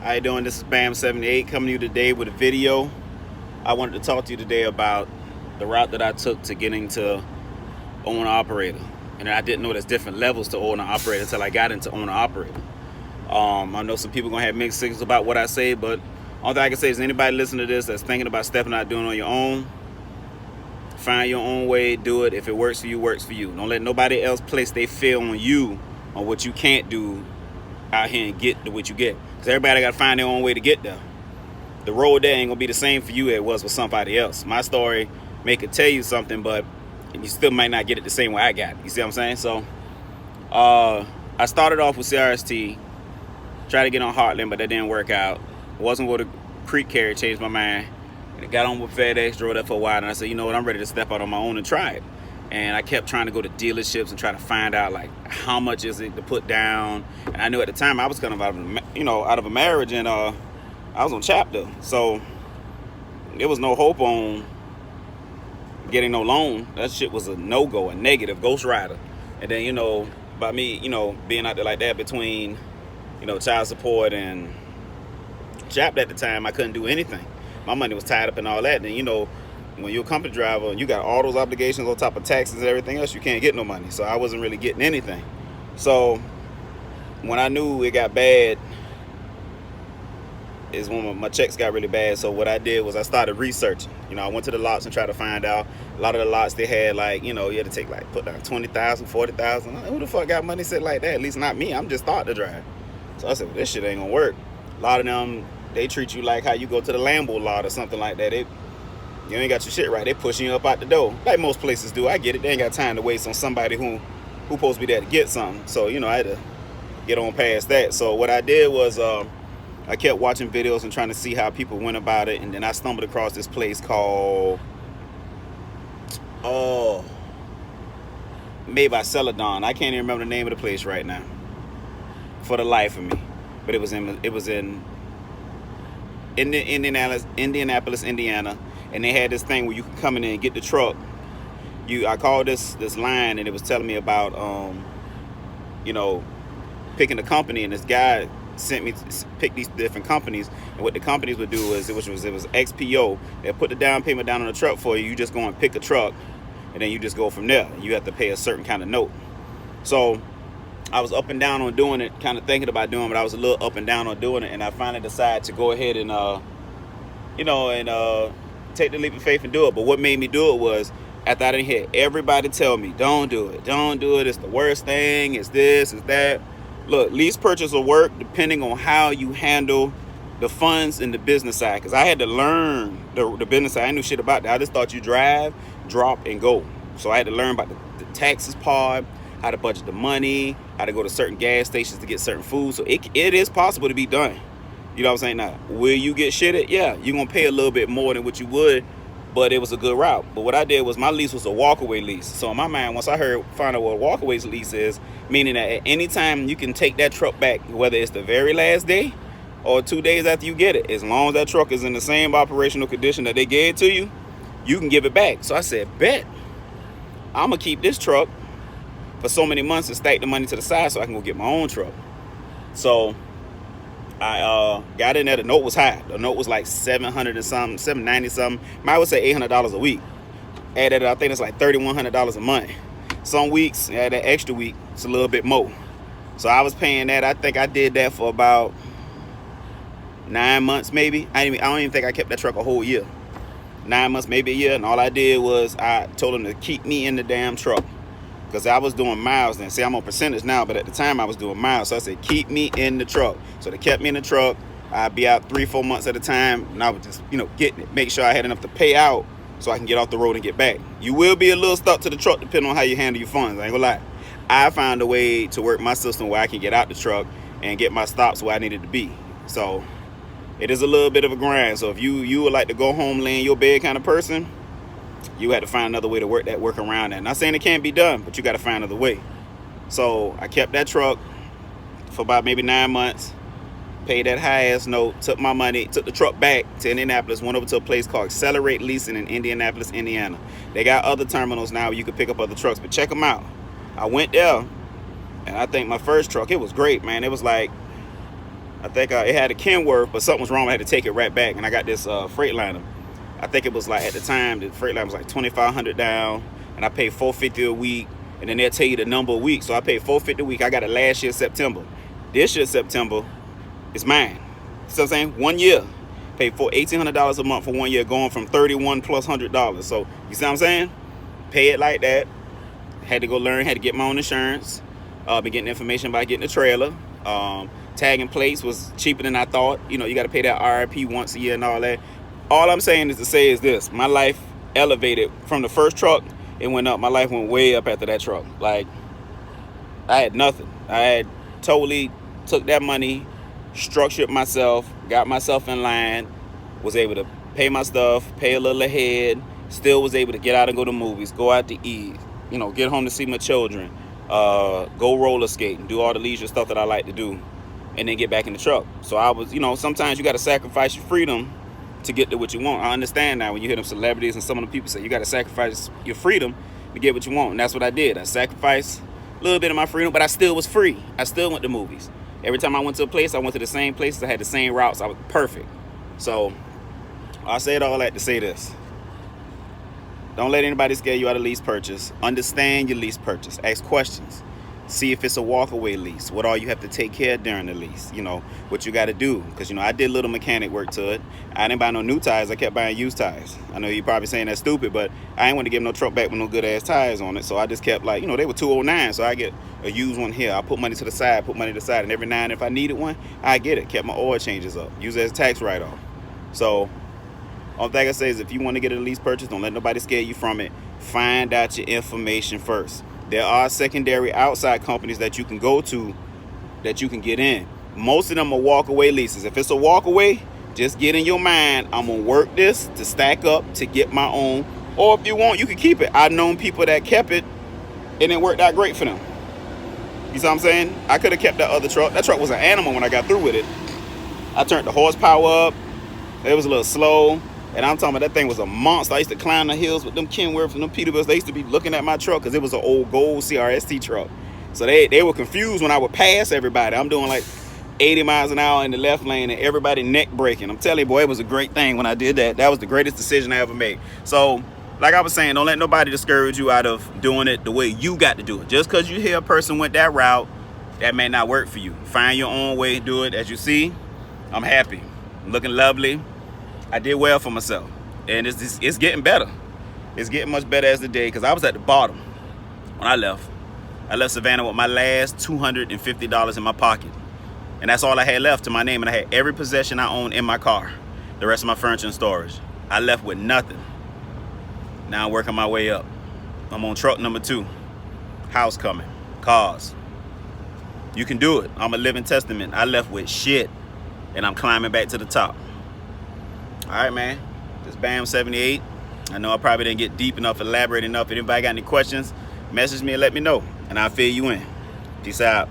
How you doing? This is Bam78 coming to you today with a video. I wanted to talk to you today about the route that I took to getting to owner operator. And I didn't know there's different levels to owner operator until I got into owner operator. I know some people gonna have mixed signals about what I say, but all that I can say is anybody listening to this that's thinking about stepping out doing it on your own, find your own way, do it. If it works for you, works for you. Don't let nobody else place their fear on you on what you can't do out here and get to what you get. Because everybody got to find their own way to get there. The road there ain't going to be the same for you as it was for somebody else. My story may could tell you something, but you still might not get it the same way I got it. You see what I'm saying? So I started off with CRST, tried to get on Heartland, but that didn't work out. Wasn't going to Creek Carrier, changed my mind. And I got on with FedEx, drove that for a while, and I said, you know what, I'm ready to step out on my own and try it. And I kept trying to go to dealerships and try to find out like how much is it to put down. And I knew at the time I was kind of out of a marriage, and I was on chapter, so there was no hope on getting no loan. That shit was a no-go, a negative, Ghost Rider. And then by me being out there like that between child support and chapter at the time, I couldn't do anything. My money was tied up in all that. And when you're a company driver and you got all those obligations on top of taxes and everything else, you can't get no money. So I wasn't really getting anything. So when I knew it got bad is when my checks got really bad. So what I did was I started researching. I went to the lots and tried to find out. A lot of the lots, they had you had to put down 20,000, 40,000. Who the fuck got money set like that? At least not me. I'm just starting to drive. So I said, well, this shit ain't gonna work. A lot of them, they treat you like how you go to the Lambo lot or something like that. You ain't got your shit right. They pushing you up out the door, like most places do. I get it. They ain't got time to waste on somebody who supposed to be there to get something. So I had to get on past that. So what I did was I kept watching videos and trying to see how people went about it, and then I stumbled across this place called made by Celadon. I can't even remember the name of the place right now for the life of me. But it was in Indianapolis, Indiana. And they had this thing where you could come in and get the truck. I called this line, and it was telling me about picking the company, and this guy sent me to pick these different companies. And what the companies would do is it was XPO. They'll put the down payment down on the truck for you. You just go and pick a truck, and then you just go from there. You have to pay a certain kind of note. So I was up and down on doing it, kind of thinking about doing it, but I was a little up and down on doing it, and I finally decided to go ahead and take the leap of faith and do it. But what made me do it was after I didn't hear everybody tell me, don't do it, it's the worst thing, it's this, it's that. Look, lease purchase will work depending on how you handle the funds and the business side, because I had to learn the business side. I knew shit about that. I just thought you drive, drop, and go. So I had to learn about the taxes part, how to budget the money, how to go to certain gas stations to get certain food. So it is possible to be done. You know what I'm saying? Now, will you get shitted? Yeah, you're going to pay a little bit more than what you would, but it was a good route. But what I did was my lease was a walkaway lease. So in my mind, once I found out what a walkaway lease is, meaning that at any time you can take that truck back, whether it's the very last day or 2 days after you get it, as long as that truck is in the same operational condition that they gave to you, you can give it back. So I said, bet, I'm going to keep this truck for so many months and stack the money to the side so I can go get my own truck. So I got in there. The note was high. The note was like $700 and something, $790 something. I would say $800 a week. Added, I think it's like $3,100 a month. Some weeks, that extra week, it's a little bit more. So I was paying that. I think I did that for about 9 months, maybe. I don't even think I kept that truck a whole year. 9 months, maybe a year. And all I did was I told them to keep me in the damn truck, because I was doing miles then. See, I'm on percentage now, but at the time I was doing miles. So I said, keep me in the truck. So they kept me in the truck. I'd be out 3-4 months at a time, and I would just, getting it. Make sure I had enough to pay out so I can get off the road and get back. You will be a little stuck to the truck depending on how you handle your funds. I ain't gonna lie. I found a way to work my system where I can get out the truck and get my stops where I needed to be. So it is a little bit of a grind. So if you would like to go home, lay in your bed kind of person, you had to find another way to work around that. Not saying it can't be done, but you got to find another way. So I kept that truck for about maybe 9 months, paid that high-ass note, took my money, took the truck back to Indianapolis, went over to a place called Accelerate Leasing in Indianapolis, Indiana. They got other terminals now where you can pick up other trucks, but check them out. I went there, and I think my first truck, it was great, man. It was like I think it had a Kenworth, but something was wrong. I had to take it right back, and I got this Freightliner. I think it was like, at the time, the Freightliner was like $2,500 down, and I paid $450 a week, and then they'll tell you the number of weeks. So I paid $450 a week. I got it last year September. This year September is mine. So I'm saying 1 year, paid for $1,800 a month for 1 year, going from $31 plus $100. So you see what I'm saying? Pay it like that. Had to go learn, had to get my own insurance. Been getting information about getting a trailer. Tagging plates was cheaper than I thought. You know, you got to pay that RIP once a year and all that. All I'm saying is to say is this: my life elevated from the first truck. It went up. My life went way up after that truck. Like, I had nothing. I had totally took that money, structured myself, got myself in line, was able to pay my stuff, pay a little ahead, still was able to get out and go to movies, go out to eat, you know, get home to see my children, go roller skating, do all the leisure stuff that I like to do, and then get back in the truck. So I was, you know, sometimes you got to sacrifice your freedom to get to what you want. I understand now when you hear them celebrities and some of the people say you got to sacrifice your freedom to get what you want. And that's what I did. I sacrificed a little bit of my freedom, but I still was free. I still went to movies. Every time I went to a place, I went to the same places. I had the same routes. I was perfect. So I said all that to say this: don't let anybody scare you out of lease purchase. Understand your lease purchase. Ask questions. See if it's a walkaway lease. What all you have to take care of during the lease. You know, what you got to do. Because, you know, I did little mechanic work to it. I didn't buy no new tires. I kept buying used tires. I know you're probably saying that's stupid, but I ain't want to give no truck back with no good-ass tires on it. So I just kept, like, you know, they were 209. So I get a used one here. I put money to the side, And every now and then if I needed one, I get it. Kept my oil changes up. Use it as a tax write-off. So all thing I say is if you want to get a lease purchase, don't let nobody scare you from it. Find out your information first. There are secondary outside companies that you can go to that you can get in. Most of them are walk-away leases. If it's a walk-away, just get in your mind, I'm going to work this to stack up to get my own. Or if you want, you can keep it. I've known people that kept it and it worked out great for them. You see what I'm saying? I could have kept that other truck. That truck was an animal when I got through with it. I turned the horsepower up. It was a little slow. And I'm talking about that thing was a monster. I used to climb the hills with them Kenworth and them Peterbilts. They used to be looking at my truck because it was an old gold CRST truck. So they were confused when I would pass everybody. I'm doing like 80 miles an hour in the left lane and everybody neck breaking. I'm telling you, boy, it was a great thing when I did that. That was the greatest decision I ever made. So, like I was saying, don't let nobody discourage you out of doing it the way you got to do it. Just because you hear a person went that route, that may not work for you. Find your own way, do it. As you see, I'm happy. I'm looking lovely. I did well for myself, and it's getting better. It's getting much better as the day, because I was at the bottom when I left. I left Savannah with my last $250 in my pocket, and that's all I had left to my name, and I had every possession I owned in my car, the rest of my furniture and storage. I left with nothing. Now I'm working my way up. I'm on truck number 2. House coming, cars. You can do it. I'm a living testament. I left with shit, and I'm climbing back to the top. All right, man. This Bam 78. I know I probably didn't get deep enough, elaborate enough. If anybody got any questions, message me and let me know, and I'll fill you in. Peace out.